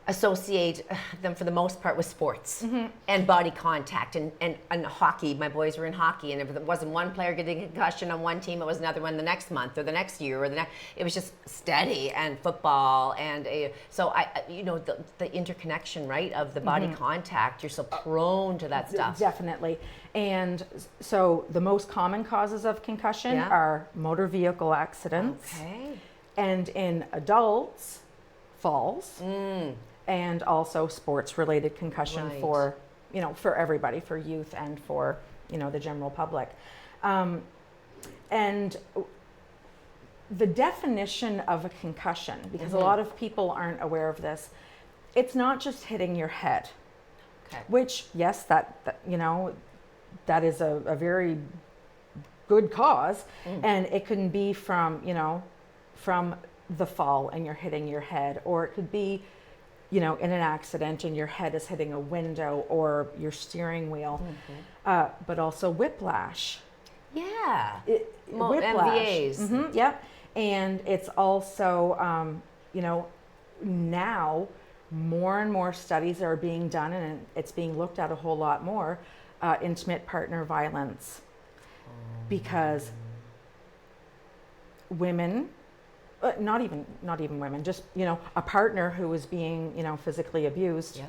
associate them for the most part with sports and body contact and hockey. My boys were in hockey, and if there wasn't one player getting a concussion on one team, it was another one the next month or the next year or the next. It was just steady. And football, and so the interconnection, right, of the body contact. You're so prone to that stuff. Definitely. And so the most common causes of concussion are motor vehicle accidents, and in adults, falls. And also sports-related concussion for everybody, for youth and for, the general public. And the definition of a concussion, because a lot of people aren't aware of this, it's not just hitting your head, which, yes, that is a very good cause, and it can be from the fall and you're hitting your head, or it could be in an accident and your head is hitting a window or your steering wheel, but also whiplash. Yeah. Whiplash. MVAs. Yep. And it's also, now more and more studies are being done, and it's being looked at a whole lot more, intimate partner violence. Because women, not even women, just, a partner who is being, physically abused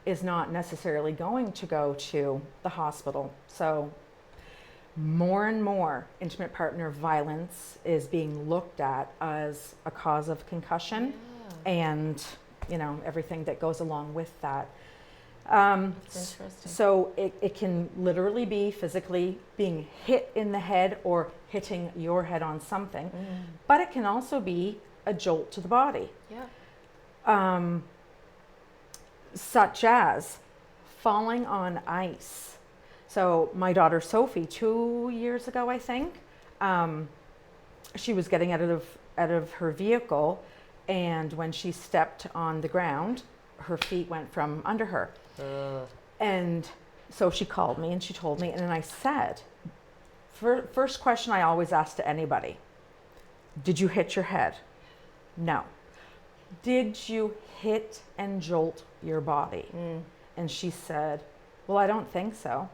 is not necessarily going to go to the hospital. So more and more intimate partner violence is being looked at as a cause of concussion and, everything that goes along with that. That's interesting. So it can literally be physically being hit in the head or hitting your head on something, but it can also be a jolt to the body. Such as falling on ice. So my daughter Sophie, 2 years ago, I think, she was getting out of her vehicle, and when she stepped on the ground, her feet went from under her. And so she called me and she told me, and then I said, first question I always ask to anybody, did you hit your head? No. Did you hit and jolt your body? And she said, well, I don't think so.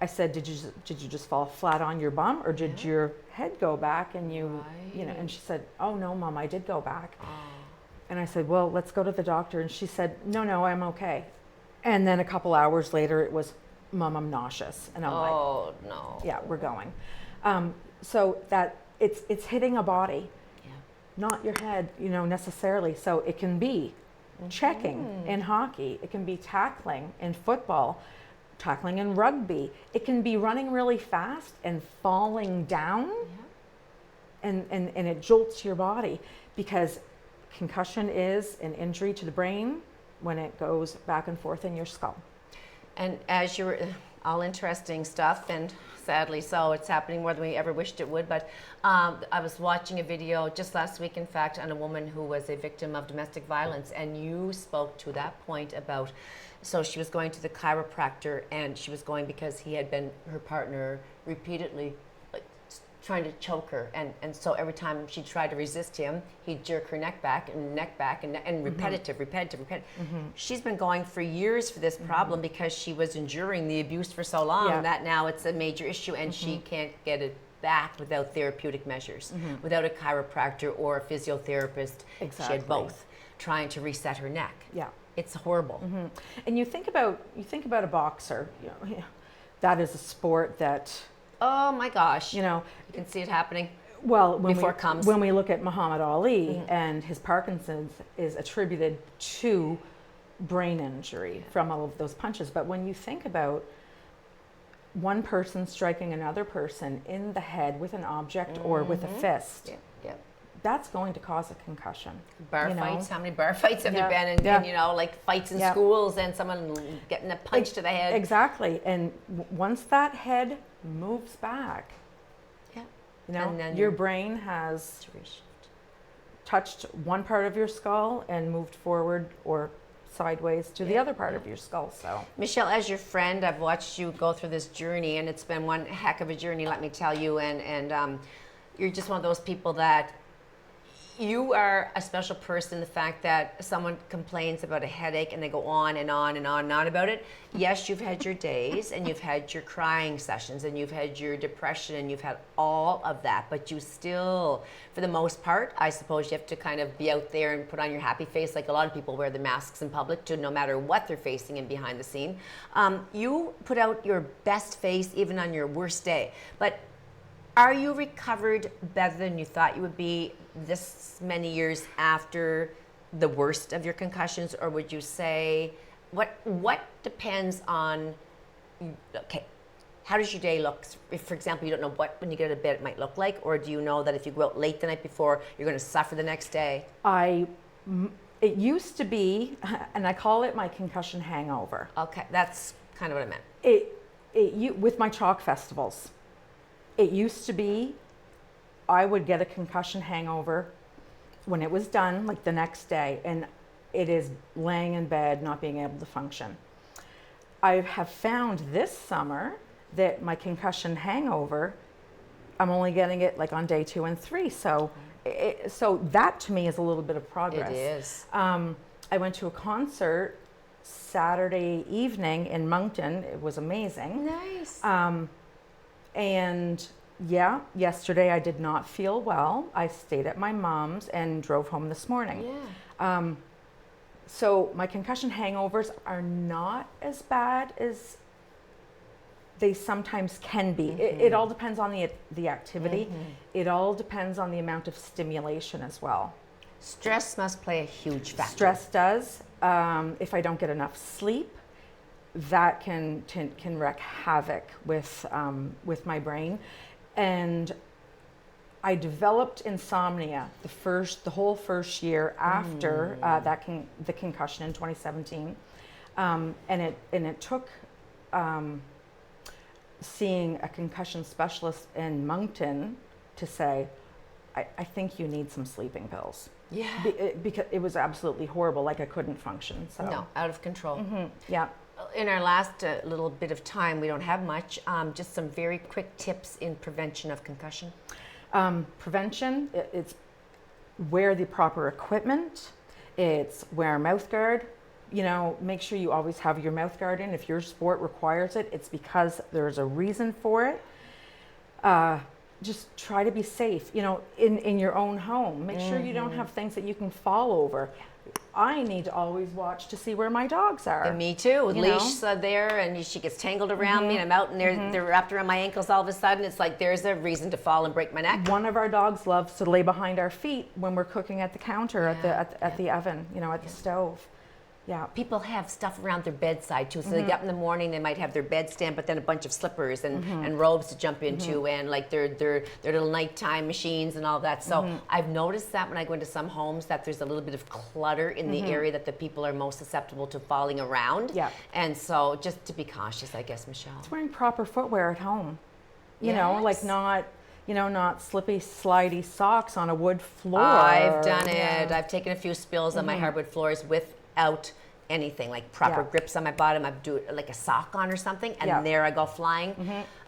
I said, did you just fall flat on your bum, or did your head go back and and she said, oh no, Mom, I did go back. And I said, well, let's go to the doctor. And she said, no, I'm okay. And then a couple hours later, it was, Mom, I'm nauseous. And I'm like, oh no. Yeah, we're going. So that it's hitting a body, not your head, necessarily. So it can be checking in hockey. It can be tackling in football, tackling in rugby. It can be running really fast and falling down, and it jolts your body, because concussion is an injury to the brain when it goes back and forth in your skull. And as you're all interesting stuff, and sadly so, it's happening more than we ever wished it would. But I was watching a video just last week, in fact, on a woman who was a victim of domestic violence, and you spoke to that point about, so she was going to the chiropractor, and she was going because he had been, her partner, repeatedly trying to choke her, and so every time she tried to resist him, he'd jerk her neck back and repetitive. She's been going for years for this problem because she was enduring the abuse for so long that now it's a major issue, and she can't get it back without therapeutic measures, without a chiropractor or a physiotherapist. Exactly. She had both, trying to reset her neck. It's horrible. And you think about a boxer, that is a sport that, oh my gosh, you can see it happening. Well, when we look at Muhammad Ali, and his Parkinson's is attributed to brain injury from all of those punches. But when you think about one person striking another person in the head with an object or with a fist, that's going to cause a concussion. Bar fights, how many bar fights have there been? And like fights in schools and someone getting a punch to the head. Exactly. And once that head moves back, and then your brain has touched one part of your skull and moved forward or sideways to the other part of your skull. So, Michelle, as your friend, I've watched you go through this journey, and it's been one heck of a journey, let me tell you. And you're just one of those people that, you are a special person. The fact that someone complains about a headache and they go on and on and on and on about it. Yes, you've had your days, and you've had your crying sessions, and you've had your depression, and you've had all of that, but you still, for the most part, I suppose you have to kind of be out there and put on your happy face, like a lot of people wear the masks in public to, no matter what they're facing and behind the scene. You put out your best face even on your worst day. But are you recovered better than you thought you would be this many years after the worst of your concussions? Or would you say, what depends on, okay, how does your day look? If, for example, you don't know what, when you get out of bed, it might look like, or do you know that if you go out late the night before, you're going to suffer the next day? It used to be, and I call it my concussion hangover. Okay, that's kind of what I meant. With my chalk festivals, it used to be, I would get a concussion hangover when it was done, like the next day, and it is laying in bed, not being able to function. I have found this summer that my concussion hangover, I'm only getting it like on day 2 and 3. So, so that to me is a little bit of progress. It is. I went to a concert Saturday evening in Moncton. It was amazing. Nice. And yeah, yesterday I did not feel well. I stayed at my mom's and drove home this morning. Yeah. So my concussion hangovers are not as bad as they sometimes can be. It all depends on the activity. It all depends on the amount of stimulation as well. Stress must play a huge factor. Stress does. If I don't get enough sleep, that can wreak havoc with my brain. And I developed insomnia the whole first year after the concussion in 2017, and it took seeing a concussion specialist in Moncton to say, I think you need some sleeping pills. Yeah. Because it was absolutely horrible. Like I couldn't function. So No, out of control. yeah. In our last little bit of time, we don't have much, just some very quick tips in prevention of concussion. Prevention, it's wear the proper equipment. It's wear a mouth guard. You know, make sure you always have your mouth guard in. If your sport requires it, it's because there's a reason for it. Just try to be safe, you know, in your own home. Make sure you don't have things that you can fall over. I need to always watch to see where my dogs are. And me too. With You leash know? there, and she gets tangled around me, and I'm out, and they're wrapped around my ankles. All of a sudden, it's like there's a reason to fall and break my neck. One of our dogs loves to lay behind our feet when we're cooking at the counter, at the oven, you know, at the stove. Yeah. People have stuff around their bedside too. So they get up in the morning, they might have their bedstand, but then a bunch of slippers and robes to jump into, and like their little nighttime machines and all that. So I've noticed that when I go into some homes that there's a little bit of clutter in the area that the people are most susceptible to falling around. Yeah. And so just to be cautious, I guess, Michelle. It's wearing proper footwear at home. You know, like not slippy, slidey socks on a wood floor. I've done it. I've taken a few spills on my hardwood floors without anything, like proper grips on my bottom. I do like a sock on or something, and there I go flying.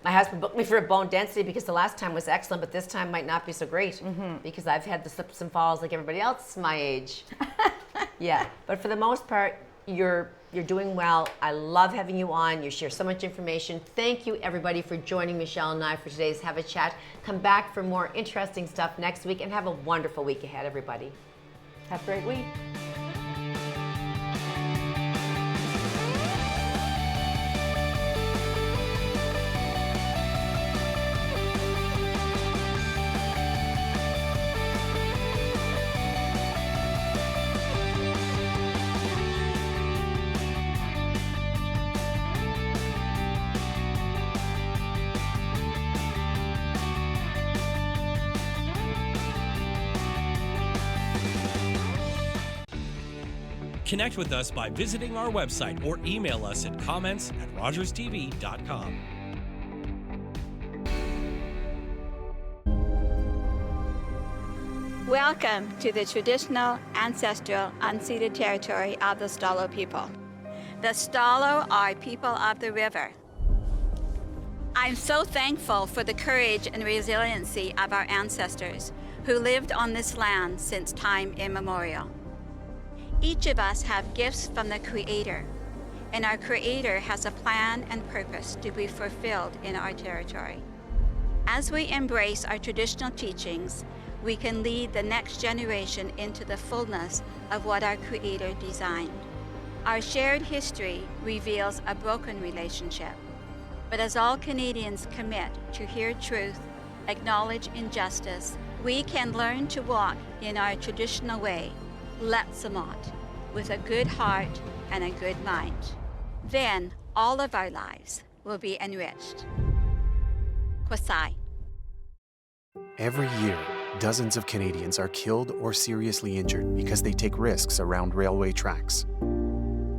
My husband booked me for a bone density because the last time was excellent, but this time might not be so great because I've had the slips and falls like everybody else my age. Yeah, but for the most part, you're doing well. I love having you on. You share so much information. Thank you, everybody, for joining Michelle and I for today's Have a Chat. Come back for more interesting stuff next week, and have a wonderful week ahead, everybody. Have a great week. Connect with us by visiting our website or email us at comments@rogerstv.com. Welcome to the traditional, ancestral, unceded territory of the Stalo people. The Stalo are people of the river. I'm so thankful for the courage and resiliency of our ancestors who lived on this land since time immemorial. Each of us have gifts from the Creator, and our Creator has a plan and purpose to be fulfilled in our territory. As we embrace our traditional teachings, we can lead the next generation into the fullness of what our Creator designed. Our shared history reveals a broken relationship, but as all Canadians commit to hear truth, acknowledge injustice, we can learn to walk in our traditional way, Letsamot, with a good heart and a good mind. Then all of our lives will be enriched. Kwasai. Every year, dozens of Canadians are killed or seriously injured because they take risks around railway tracks.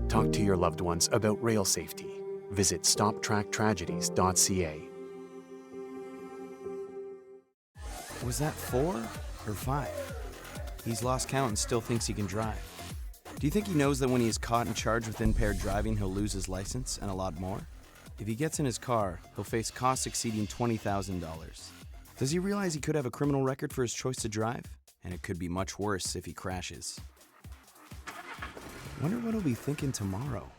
Talk to your loved ones about rail safety. Visit stoptracktragedies.ca. Was that 4 or 5? He's lost count and still thinks he can drive. Do you think he knows that when he is caught and charged with impaired driving, he'll lose his license and a lot more? If he gets in his car, he'll face costs exceeding $20,000. Does he realize he could have a criminal record for his choice to drive? And it could be much worse if he crashes. Wonder what he'll be thinking tomorrow.